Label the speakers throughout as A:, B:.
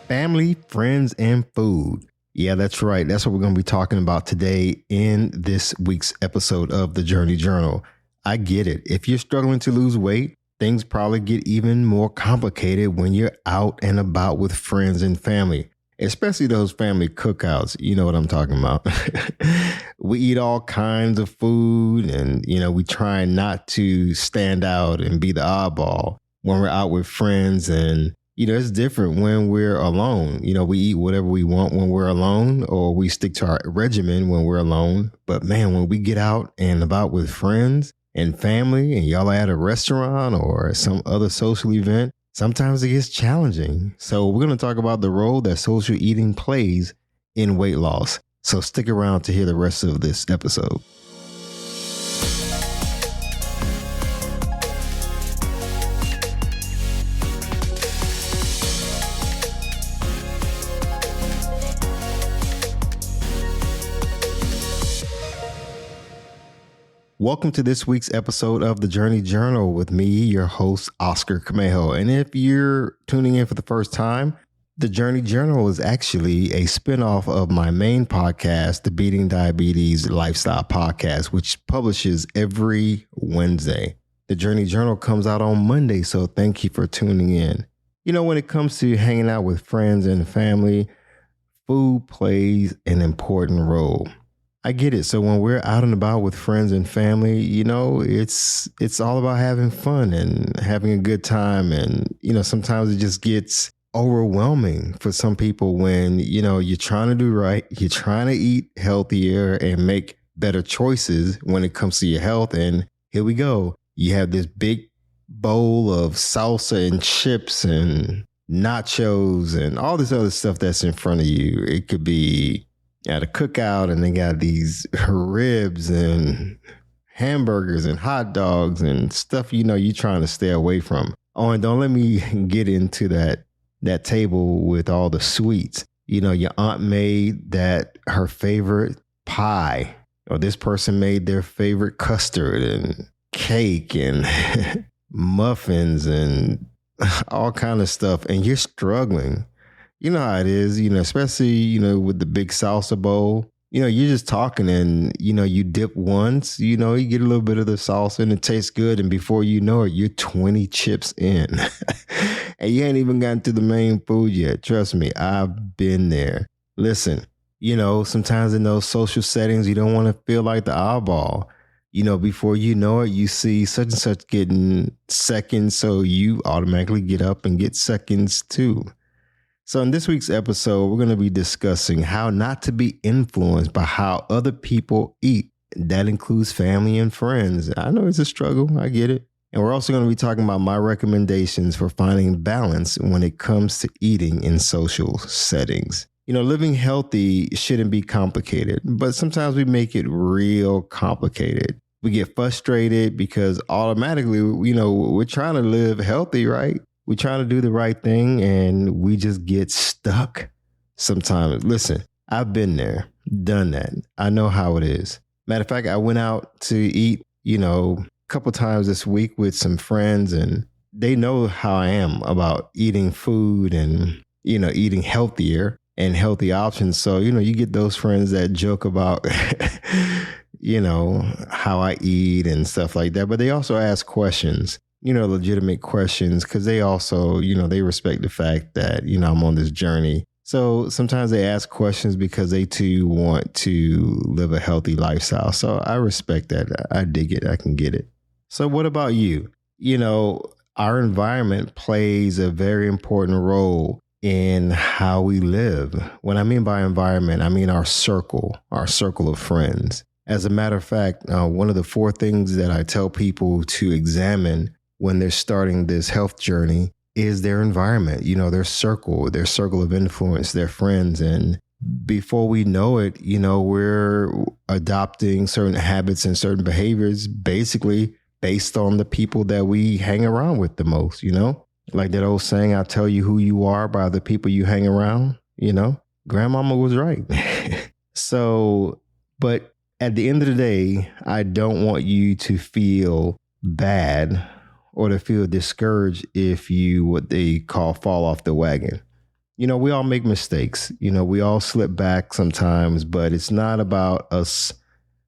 A: Family, friends, and food. Yeah, that's right. That's what we're going to be talking about today in this week's episode of The Journey Journal. I get it. If you're struggling to lose weight, things probably get even more complicated when you're out and about with friends and family, especially those family cookouts. You know what I'm talking about. We eat all kinds of food and, we try not to stand out and be the oddball when we're out with friends. And it's different when we're alone. We eat whatever we want when we're alone, or we stick to our regimen when we're alone. But man, when we get out and about with friends and family and y'all are at a restaurant or some other social event, sometimes it gets challenging. So we're going to talk about the role that social eating plays in weight loss. So stick around to hear the rest of this episode. Welcome to this week's episode of The Journey Journal with me, your host, Oscar Camejo. And if you're tuning in for the first time, The Journey Journal is actually a spinoff of my main podcast, the Beating Diabetes Lifestyle Podcast, which publishes every Wednesday. The Journey Journal comes out on Monday, so thank you for tuning in. When it comes to hanging out with friends and family, food plays an important role. I get it. So when we're out and about with friends and family, it's all about having fun and having a good time. And, sometimes it just gets overwhelming for some people when, you're trying to do right. You're trying to eat healthier and make better choices when it comes to your health. And here we go. You have this big bowl of salsa and chips and nachos and all this other stuff that's in front of you. It could be at a cookout and they got these ribs and hamburgers and hot dogs and stuff, you're trying to stay away from. Oh, and don't let me get into that table with all the sweets. Your aunt made her favorite pie, or this person made their favorite custard and cake and muffins and all kind of stuff. And you're struggling. You know how it is, especially, with the big salsa bowl, you're just talking and, you dip once, you get a little bit of the salsa and it tastes good. And before you know it, you're 20 chips in and you ain't even gotten to the main food yet. Trust me, I've been there. Listen, sometimes in those social settings, you don't want to feel like the oddball. Before you know it, you see such and such getting seconds. So you automatically get up and get seconds too. So in this week's episode, we're going to be discussing how not to be influenced by how other people eat. That includes family and friends. I know it's a struggle. I get it. And we're also going to be talking about my recommendations for finding balance when it comes to eating in social settings. Living healthy shouldn't be complicated, but sometimes we make it real complicated. We get frustrated because automatically, we're trying to live healthy, right? We're trying to do the right thing and we just get stuck sometimes. Listen, I've been there, done that. I know how it is. Matter of fact, I went out to eat, a couple times this week with some friends, and they know how I am about eating food and, eating healthier and healthy options. So, you get those friends that joke about, how I eat and stuff like that. But they also ask questions. Legitimate questions, because they also, they respect the fact that, I'm on this journey. So sometimes they ask questions because they too want to live a healthy lifestyle. So I respect that. I dig it. I can get it. So what about you? Our environment plays a very important role in how we live. When I mean by environment, I mean our circle of friends. As a matter of fact, one of the 4 things that I tell people to examine when they're starting this health journey is their environment, their circle of influence, their friends. And before we know it, we're adopting certain habits and certain behaviors basically based on the people that we hang around with the most, like that old saying, I'll tell you who you are by the people you hang around, grandmama was right. So, but at the end of the day, I don't want you to feel bad or to feel discouraged if you, what they call, fall off the wagon. We all make mistakes. We all slip back sometimes, but it's not about us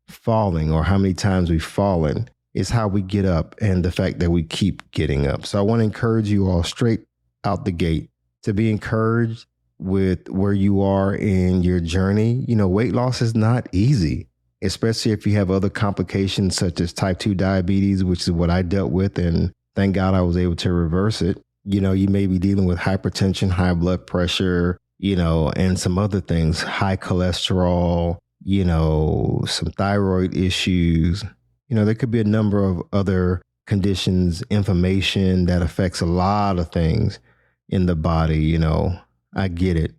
A: falling or how many times we've fallen. It's how we get up and the fact that we keep getting up. So I want to encourage you all straight out the gate to be encouraged with where you are in your journey. Weight loss is not easy, especially if you have other complications such as type 2 diabetes, which is what I dealt with. And thank God I was able to reverse it. You may be dealing with hypertension, high blood pressure, and some other things, high cholesterol, some thyroid issues. There could be a number of other conditions, inflammation that affects a lot of things in the body. I get it.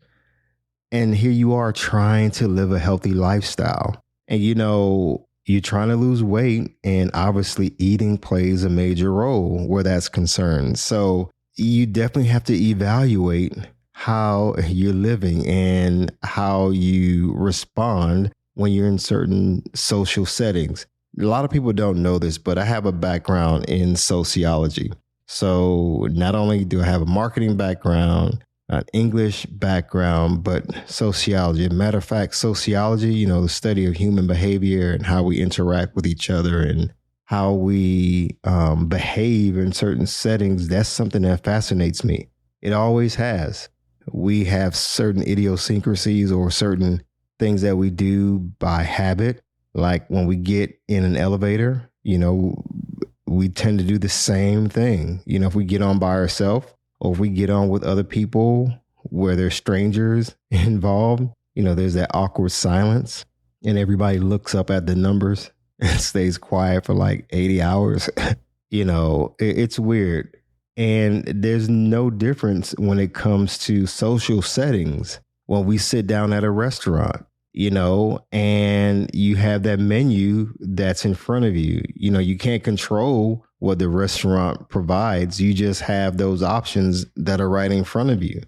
A: And here you are trying to live a healthy lifestyle. And, you're trying to lose weight, and obviously eating plays a major role where that's concerned. So you definitely have to evaluate how you're living and how you respond when you're in certain social settings. A lot of people don't know this, but I have a background in sociology. So not only do I have a marketing background, an English background, but sociology. As a matter of fact, sociology, the study of human behavior and how we interact with each other and how we behave in certain settings, that's something that fascinates me. It always has. We have certain idiosyncrasies or certain things that we do by habit. Like when we get in an elevator, we tend to do the same thing. If we get on by ourselves or if we get on with other people where there's strangers involved, there's that awkward silence and everybody looks up at the numbers and stays quiet for like 80 hours. It's weird. And there's no difference when it comes to social settings. When we sit down at a restaurant, and you have that menu that's in front of you, you can't control what the restaurant provides. You just have those options that are right in front of you.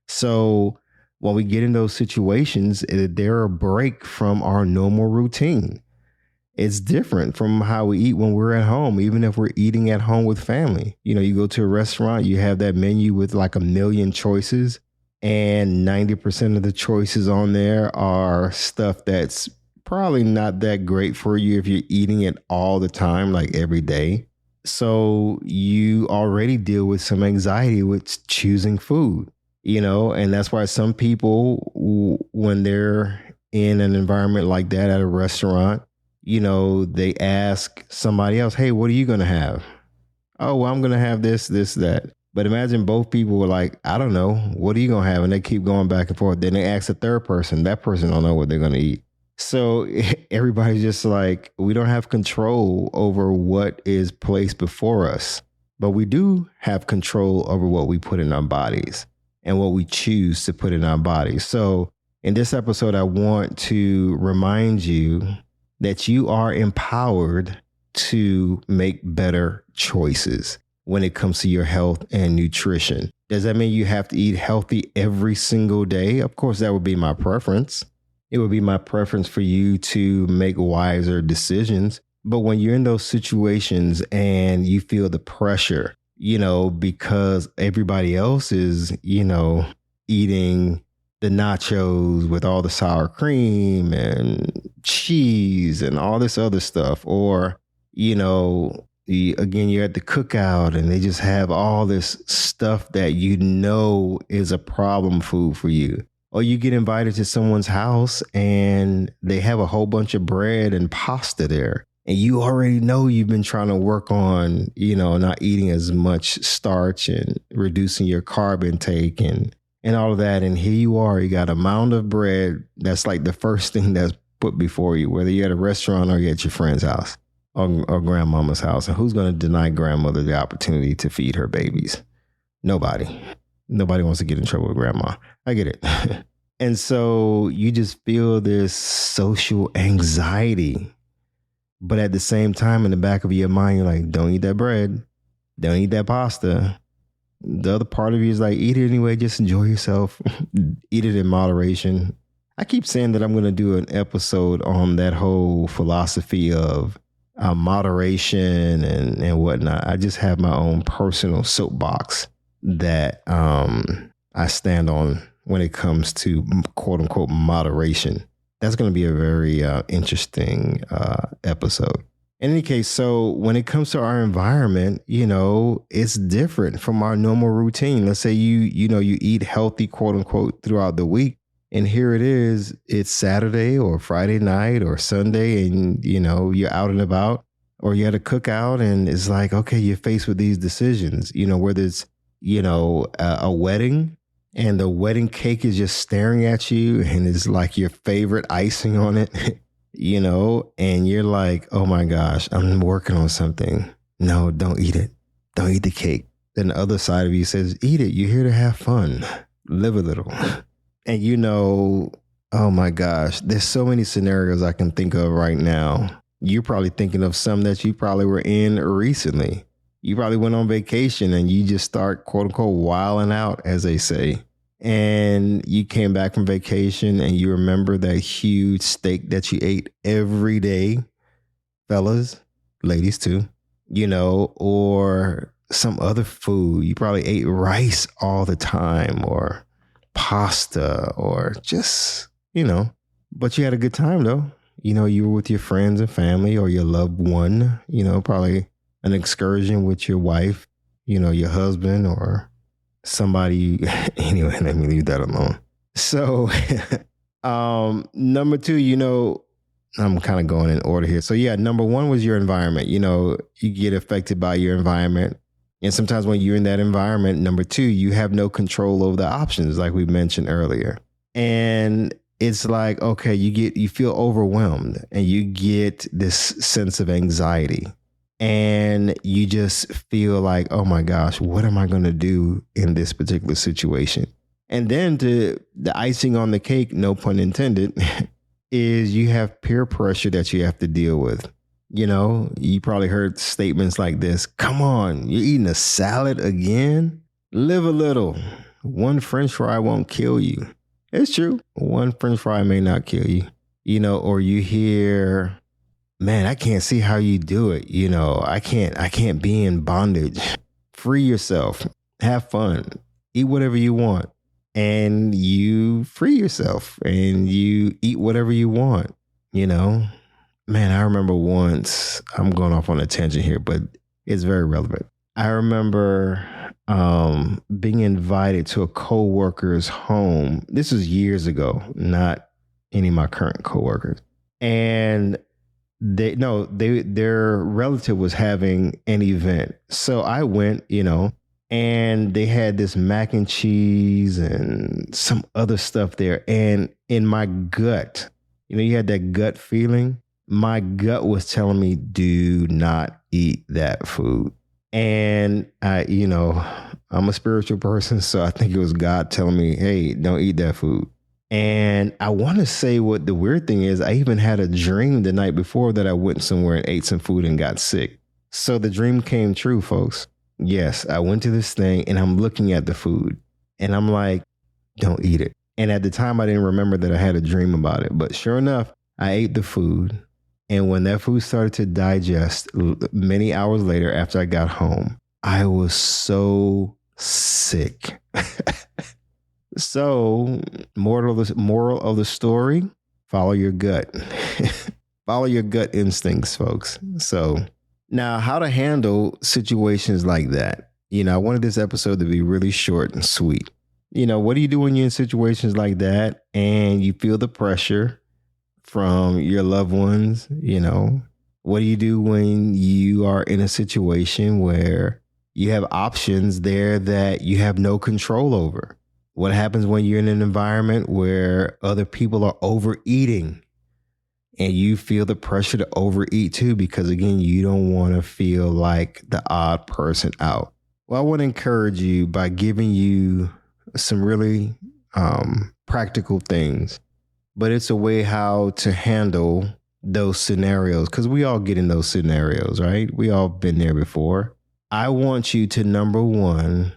A: So when we get in those situations, they're a break from our normal routine. It's different from how we eat when we're at home, even if we're eating at home with family. You go to a restaurant, you have that menu with like a million choices, and 90% of the choices on there are stuff that's probably not that great for you if you're eating it all the time, like every day. So you already deal with some anxiety with choosing food, and that's why some people, when they're in an environment like that at a restaurant, they ask somebody else, hey, what are you going to have? Oh, well, I'm going to have this, that. But imagine both people were like, I don't know, what are you going to have? And they keep going back and forth. Then they ask the third person. That person don't know what they're going to eat. So everybody's just like, we don't have control over what is placed before us. But we do have control over what we put in our bodies and what we choose to put in our bodies. So in this episode, I want to remind you that you are empowered to make better choices when it comes to your health and nutrition. Does that mean you have to eat healthy every single day? Of course, that would be my preference. It would be my preference for you to make wiser decisions. But when you're in those situations and you feel the pressure, because everybody else is, eating the nachos with all the sour cream and cheese and all this other stuff, or, again, you're at the cookout and they just have all this stuff that is a problem food for you. Or you get invited to someone's house and they have a whole bunch of bread and pasta there. And you already know you've been trying to work on, not eating as much starch and reducing your carb intake and all of that. And here you are, you got a mound of bread. That's like the first thing that's put before you, whether you're at a restaurant or you're at your friend's house. Or grandmama's house. And who's going to deny grandmother the opportunity to feed her babies? Nobody. Nobody wants to get in trouble with grandma. I get it. And so you just feel this social anxiety. But at the same time, in the back of your mind, you're like, don't eat that bread. Don't eat that pasta. The other part of you is like, eat it anyway. Just enjoy yourself. Eat it in moderation. I keep saying that I'm going to do an episode on that whole philosophy of moderation and whatnot. I just have my own personal soapbox that I stand on when it comes to quote unquote moderation. That's going to be a very interesting episode. In any case, so when it comes to our environment, it's different from our normal routine. Let's say you eat healthy, quote unquote, throughout the week. And here it is, it's Saturday or Friday night or Sunday, and you're out and about, or you had a cookout, and it's like, okay, you're faced with these decisions, whether it's, a wedding, and the wedding cake is just staring at you and it's like your favorite icing on it, and you're like, oh my gosh, I'm working on something. No, don't eat it. Don't eat the cake. Then the other side of you says, eat it. You're here to have fun. Live a little. And oh my gosh, there's so many scenarios I can think of right now. You're probably thinking of some that you probably were in recently. You probably went on vacation and you just start, quote unquote, wilding out, as they say. And you came back from vacation and you remember that huge steak that you ate every day, fellas, ladies too, or some other food. You probably ate rice all the time, or pasta, or just, but you had a good time though. You were with your friends and family or your loved one, probably an excursion with your wife, your husband or somebody. Anyway, let me leave that alone. So, number two, I'm kind of going in order here. So yeah, number one was your environment. You get affected by your environment. And sometimes when you're in that environment, number two, you have no control over the options, like we mentioned earlier. And it's like, okay, you feel overwhelmed and you get this sense of anxiety. And you just feel like, oh my gosh, what am I going to do in this particular situation? And then the icing on the cake, no pun intended, is you have peer pressure that you have to deal with. You probably heard statements like this. Come on, you're eating a salad again? Live a little. One French fry won't kill you. It's true. One French fry may not kill you. Or you hear, man, I can't see how you do it. I can't be in bondage. Free yourself. Have fun. Eat whatever you want. And you free yourself and you eat whatever you want, Man, I remember once, I'm going off on a tangent here, but it's very relevant. I remember being invited to a coworker's home. This was years ago, not any of my current coworkers. And their relative was having an event. So I went, and they had this mac and cheese and some other stuff there. And in my gut, you had that gut feeling. My gut was telling me, do not eat that food. And I'm a spiritual person, so I think it was God telling me, hey, don't eat that food. And I want to say what the weird thing is, I even had a dream the night before that I went somewhere and ate some food and got sick. So the dream came true, folks. Yes, I went to this thing and I'm looking at the food and I'm like, don't eat it. And at the time, I didn't remember that I had a dream about it. But sure enough, I ate the food. And when that food started to digest many hours later after I got home, I was so sick. So, moral of the story, follow your gut. Follow your gut instincts, folks. So, now how to handle situations like that. I wanted this episode to be really short and sweet. What do you do when you're in situations like that and you feel the pressure from your loved ones? What do you do when you are in a situation where you have options there that you have no control over? What happens when you're in an environment where other people are overeating and you feel the pressure to overeat too, because again, you don't want to feel like the odd person out? Well, I want to encourage you by giving you some really practical things, but it's a way how to handle those scenarios, because we all get in those scenarios, right? We all been there before. I want you to, number one,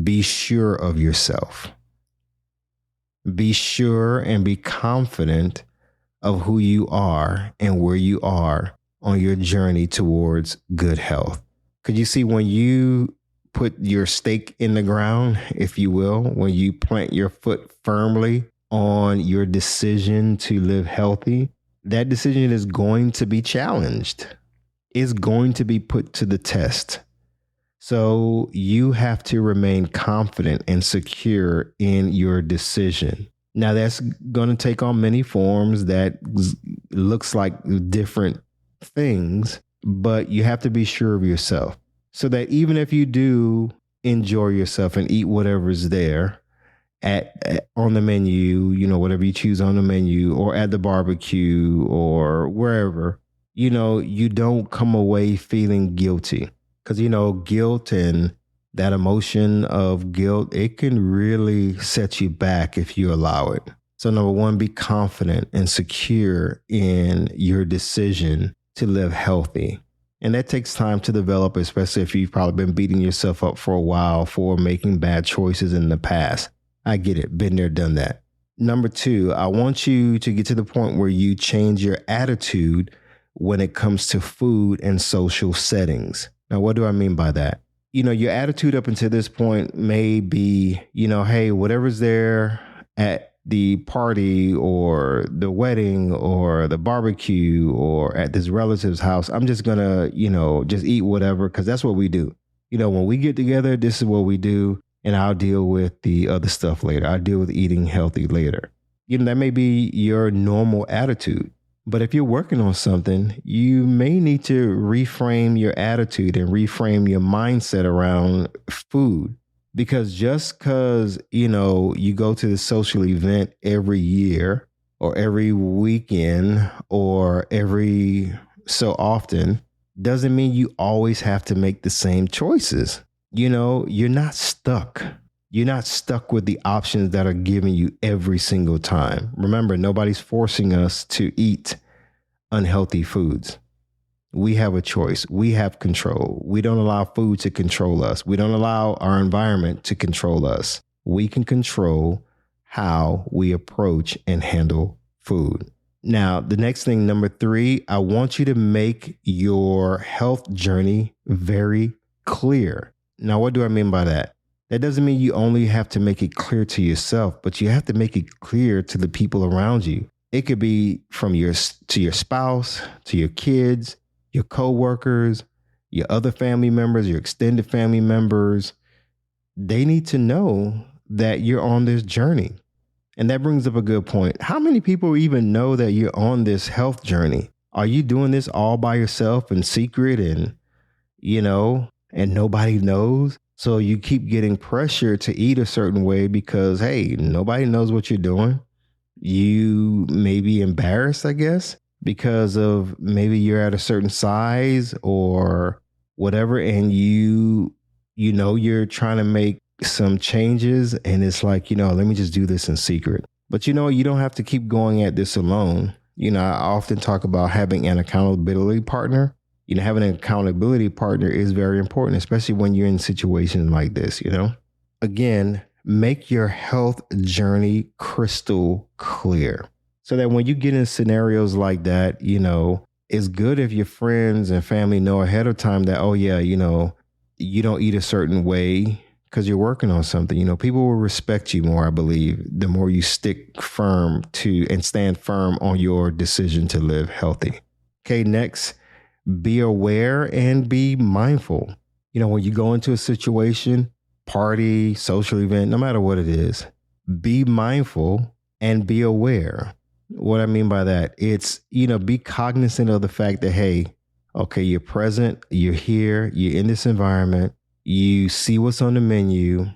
A: be sure of yourself. Be sure and be confident of who you are and where you are on your journey towards good health. Because you see, when you put your stake in the ground, if you will, when you plant your foot firmly on your decision to live healthy, that decision is going to be challenged. It's going to be put to the test. So you have to remain confident and secure in your decision. Now, that's going to take on many forms that looks like different things, but you have to be sure of yourself so that even if you do enjoy yourself and eat whatever's there on the menu, whatever you choose on the menu or at the barbecue or wherever, you don't come away feeling guilty. Because, guilt and that emotion of guilt, it can really set you back if you allow it. So number one, be confident and secure in your decision to live healthy. And that takes time to develop, especially if you've probably been beating yourself up for a while for making bad choices in the past. I get it. Been there, done that. Number two, I want you to get to the point where you change your attitude when it comes to food and social settings. Now, what do I mean by that? Your attitude up until this point may be, hey, whatever's there at the party or the wedding or the barbecue or at this relative's house, I'm just going to, just eat whatever because that's what we do. When we get together, this is what we do. And I'll deal with the other stuff later. I'll deal with eating healthy later. That may be your normal attitude. But if you're working on something, you may need to reframe your attitude and reframe your mindset around food. Because just because, you go to the social event every year or every weekend or every so often doesn't mean you always have to make the same choices. You're not stuck. You're not stuck with the options that are given you every single time. Remember, nobody's forcing us to eat unhealthy foods. We have a choice. We have control. We don't allow food to control us. We don't allow our environment to control us. We can control how we approach and handle food. Now, the next thing, number three, I want you to make your health journey very clear. Now, what do I mean by that? That doesn't mean you only have to make it clear to yourself, but you have to make it clear to the people around you. It could be to your spouse, to your kids, your coworkers, your other family members, your extended family members. They need to know that you're on this journey. And that brings up a good point. How many people even know that you're on this health journey? Are you doing this all by yourself in secret and nobody knows? So you keep getting pressure to eat a certain way because, hey, nobody knows what you're doing. You may be embarrassed, I guess, because of maybe you're at a certain size or whatever. And you're trying to make some changes and it's like, let me just do this in secret. But you don't have to keep going at this alone. I often talk about having an accountability partner. Having an accountability partner is very important, especially when you're in situations like this, Again, make your health journey crystal clear so that when you get in scenarios like that, it's good if your friends and family know ahead of time that, oh, yeah, you don't eat a certain way because you're working on something. People will respect you more, I believe, the more you stick firm to and stand firm on your decision to live healthy. Okay, next. Be aware and be mindful. When you go into a situation, party, social event, no matter what it is, be mindful and be aware. What I mean by that, it's, be cognizant of the fact that, hey, okay, you're present, you're here, you're in this environment, you see what's on the menu,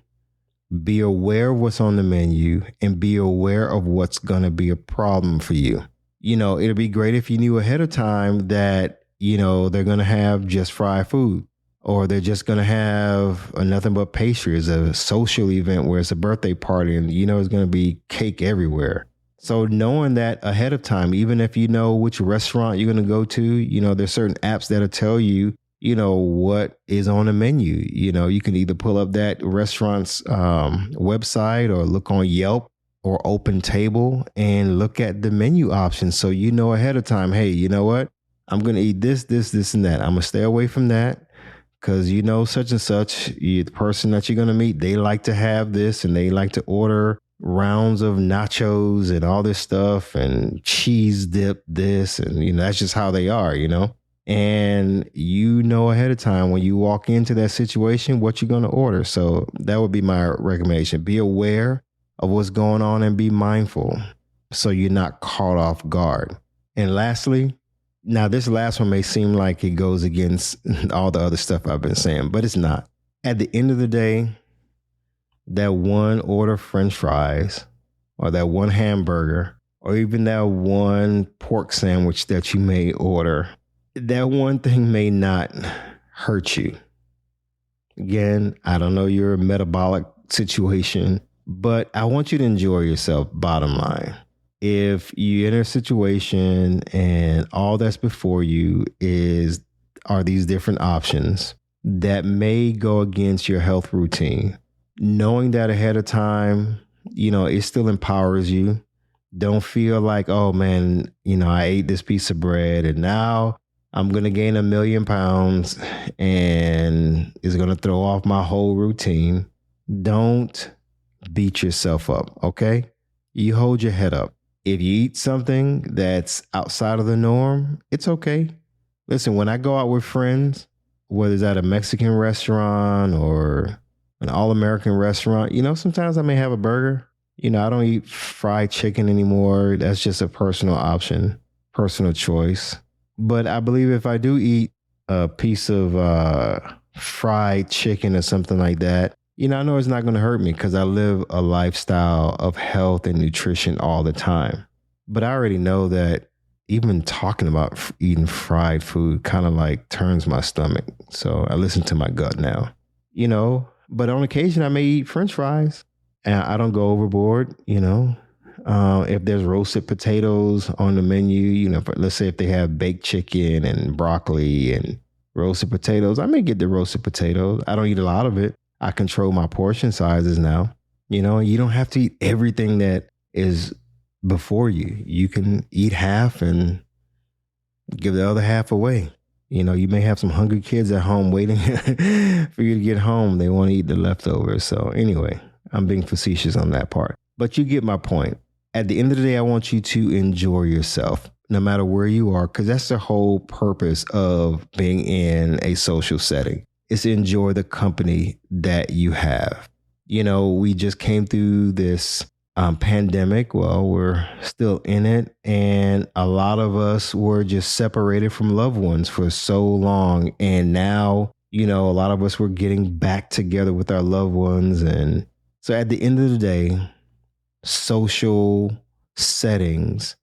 A: be aware of what's on the menu and be aware of what's going to be a problem for you. It'd be great if you knew ahead of time that they're going to have just fried food or they're just going to have nothing but pastries, a social event where it's a birthday party and, it's going to be cake everywhere. So knowing that ahead of time, even if you know which restaurant you're going to go to, there's certain apps that'll tell you, what is on the menu. You can either pull up that restaurant's website or look on Yelp or Open Table and look at the menu options. So ahead of time, hey, you know what? I'm going to eat this, and that. I'm going to stay away from that because you know such and such, the person that you're going to meet, they like to have this and they like to order rounds of nachos and all this stuff and cheese dip this. And, that's just how they are, and ahead of time when you walk into that situation what you're going to order. So that would be my recommendation. Be aware of what's going on and be mindful so you're not caught off guard. And lastly, now this last one may seem like it goes against all the other stuff I've been saying, but it's not. At the end of the day, that one order of French fries or that one hamburger or even that one pork sandwich that you may order, that one thing may not hurt you. Again, I don't know your metabolic situation, but I want you to enjoy yourself, bottom line. If you enter a situation and all that's before you are these different options that may go against your health routine, knowing that ahead of time, it still empowers you. Don't feel like, oh man, I ate this piece of bread and now I'm going to gain 1 million pounds and it's going to throw off my whole routine. Don't beat yourself up, okay? You hold your head up. If you eat something that's outside of the norm, it's okay. Listen, when I go out with friends, whether it's at a Mexican restaurant or an all-American restaurant, sometimes I may have a burger. I don't eat fried chicken anymore. That's just a personal option, personal choice. But I believe if I do eat a piece of fried chicken or something like that, I know it's not going to hurt me because I live a lifestyle of health and nutrition all the time. But I already know that even talking about eating fried food kind of like turns my stomach. So I listen to my gut now, but on occasion I may eat French fries and I don't go overboard, if there's roasted potatoes on the menu, let's say if they have baked chicken and broccoli and roasted potatoes, I may get the roasted potatoes. I don't eat a lot of it. I control my portion sizes now, and you don't have to eat everything that is before you. You can eat half and give the other half away. You may have some hungry kids at home waiting for you to get home. They want to eat the leftovers. So anyway, I'm being facetious on that part, but you get my point. At the end of the day, I want you to enjoy yourself no matter where you are, because that's the whole purpose of being in a social setting. Is to enjoy the company that you have. We just came through this pandemic. Well, we're still in it. And a lot of us were just separated from loved ones for so long. And now, a lot of us were getting back together with our loved ones. And so at the end of the day, social settings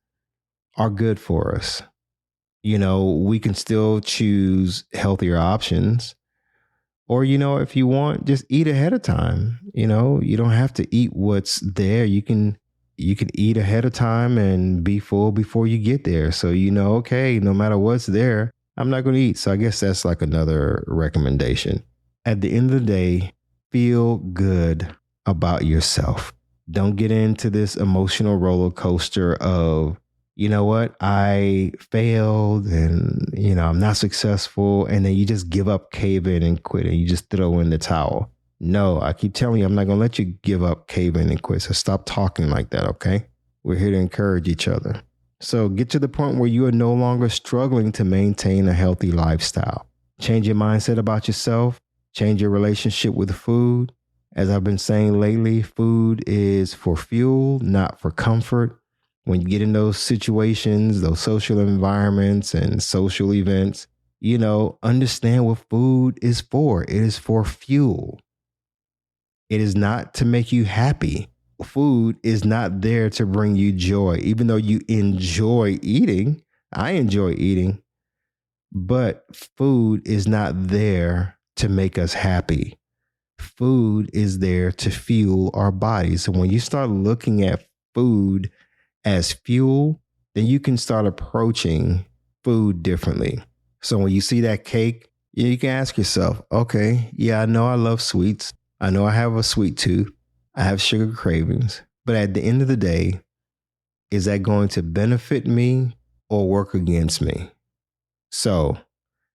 A: are good for us. We can still choose healthier options. Or, if you want, just eat ahead of time. You don't have to eat what's there. You can eat ahead of time and be full before you get there. So, okay, no matter what's there, I'm not going to eat. So I guess that's like another recommendation. At the end of the day, feel good about yourself. Don't get into this emotional roller coaster of, I failed and, I'm not successful. And then you just give up, cave in and quit and you just throw in the towel. No, I keep telling you, I'm not going to let you give up, cave in and quit. So stop talking like that. Okay. We're here to encourage each other. So get to the point where you are no longer struggling to maintain a healthy lifestyle. Change your mindset about yourself. Change your relationship with food. As I've been saying lately, food is for fuel, not for comfort. When you get in those situations, those social environments and social events, understand what food is for. It is for fuel. It is not to make you happy. Food is not there to bring you joy, even though you enjoy eating. I enjoy eating, but food is not there to make us happy. Food is there to fuel our bodies. So when you start looking at food as fuel, then you can start approaching food differently. So when you see that cake, you can ask yourself, okay, yeah, I know I love sweets. I know I have a sweet tooth. I have sugar cravings. But at the end of the day, is that going to benefit me or work against me? So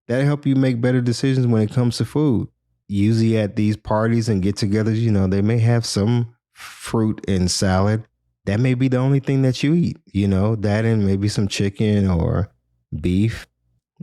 A: That'll help you make better decisions when it comes to food. Usually at these parties and get-togethers, they may have some fruit and salad. That may be the only thing that you eat, that and maybe some chicken or beef.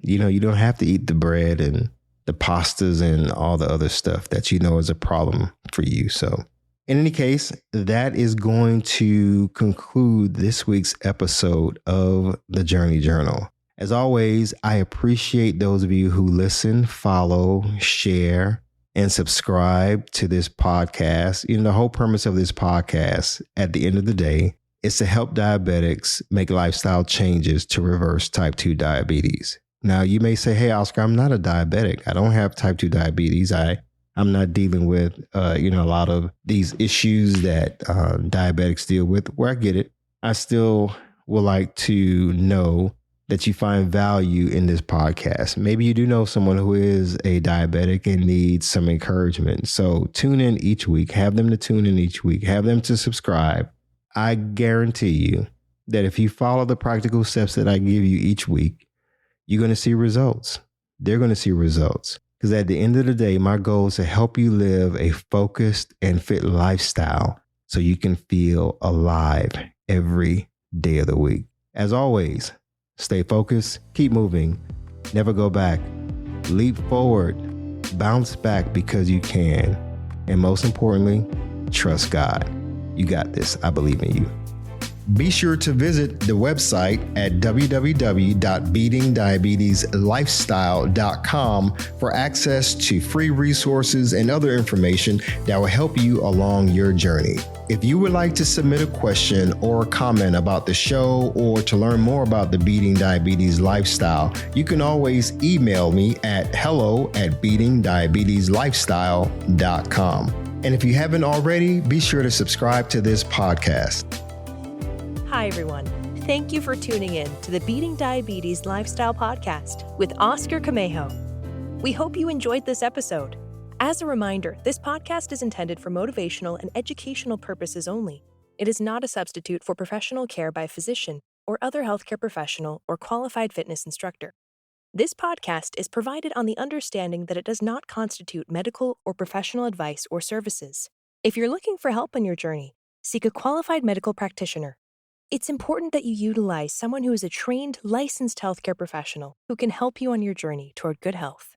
A: You don't have to eat the bread and the pastas and all the other stuff that is a problem for you. So in any case, that is going to conclude this week's episode of the Journey Journal. As always, I appreciate those of you who listen, follow, share, and subscribe to this podcast. The whole premise of this podcast at the end of the day is to help diabetics make lifestyle changes to reverse type 2 diabetes. Now, you may say, hey, Oscar, I'm not a diabetic. I don't have type 2 diabetes. I'm not dealing with, a lot of these issues that diabetics deal with. Where I get it, I still would like to know that you find value in this podcast. Maybe you do know someone who is a diabetic and needs some encouragement. So tune in each week, have them to tune in each week, have them to subscribe. I guarantee you that if you follow the practical steps that I give you each week, you're going to see results. They're going to see results. Because at the end of the day, my goal is to help you live a focused and fit lifestyle so you can feel alive every day of the week. As always, stay focused, keep moving, never go back, leap forward, bounce back because you can. And most importantly, trust God. You got this. I believe in you. Be sure to visit the website at www.beatingdiabetieslifestyle.com for access to free resources and other information that will help you along your journey. If you would like to submit a question or a comment about the show or to learn more about the Beating Diabetes Lifestyle, you can always email me at hello@beatingdiabetieslifestyle.com. And if you haven't already, be sure to subscribe to this podcast.
B: Hi, everyone. Thank you for tuning in to the Beating Diabetes Lifestyle Podcast with Oscar Camejo. We hope you enjoyed this episode. As a reminder, this podcast is intended for motivational and educational purposes only. It is not a substitute for professional care by a physician or other healthcare professional or qualified fitness instructor. This podcast is provided on the understanding that it does not constitute medical or professional advice or services. If you're looking for help on your journey, seek a qualified medical practitioner. It's important that you utilize someone who is a trained, licensed healthcare professional who can help you on your journey toward good health.